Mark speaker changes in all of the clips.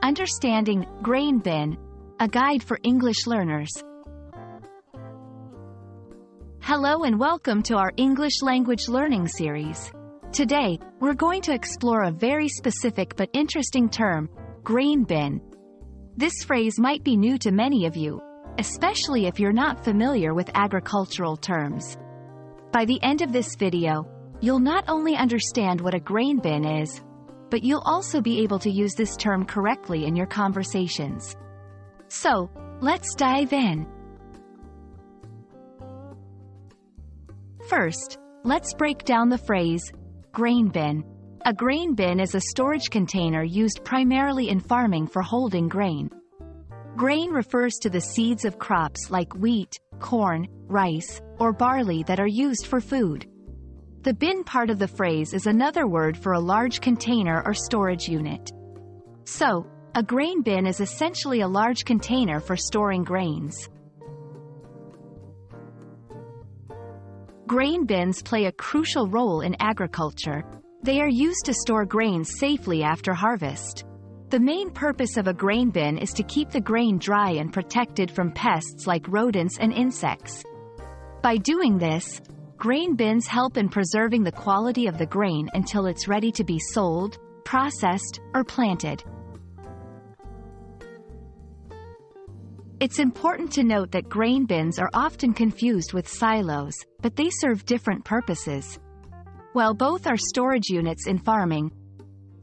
Speaker 1: Understanding Grain Bin, a guide for English learners. Hello and welcome to our English language learning series. Today, we're going to explore a very specific but interesting term, grain bin. This phrase might be new to many of you, especially if you're not familiar with agricultural terms. By the end of this video, you'll not only understand what a grain bin is, but you'll also be able to use this term correctly in your conversations. So, let's dive in. First, let's break down the phrase, grain bin. A grain bin is a storage container used primarily in farming for holding grain. Grain refers to the seeds of crops like wheat, corn, rice, or barley that are used for food. The bin part of the phrase is another word for a large container or storage unit. So, a grain bin is essentially a large container for storing grains. Grain bins play a crucial role in agriculture. They are used to store grains safely after harvest. The main purpose of a grain bin is to keep the grain dry and protected from pests like rodents and insects. By doing this, grain bins help in preserving the quality of the grain until it's ready to be sold, processed, or planted. It's important to note that grain bins are often confused with silos, but they serve different purposes. While both are storage units in farming,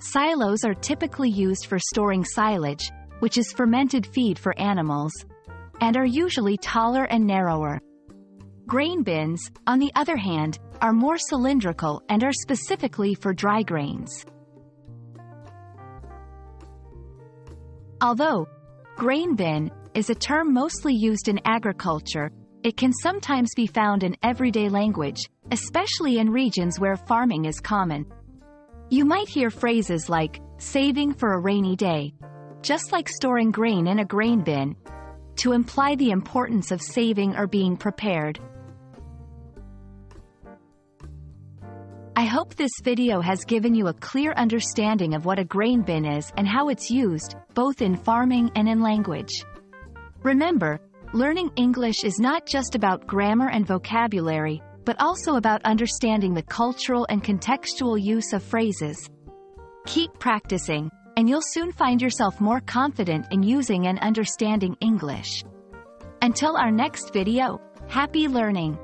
Speaker 1: silos are typically used for storing silage, which is fermented feed for animals, and are usually taller and narrower. Grain bins, on the other hand, are more cylindrical and are specifically for dry grains. Although grain bin is a term mostly used in agriculture, it can sometimes be found in everyday language, especially in regions where farming is common. You might hear phrases like, saving for a rainy day, just like storing grain in a grain bin, to imply the importance of saving or being prepared. I hope this video has given you a clear understanding of what a grain bin is and how it's used, both in farming and in language. Remember, learning English is not just about grammar and vocabulary, but also about understanding the cultural and contextual use of phrases. Keep practicing, and you'll soon find yourself more confident in using and understanding English. Until our next video, happy learning!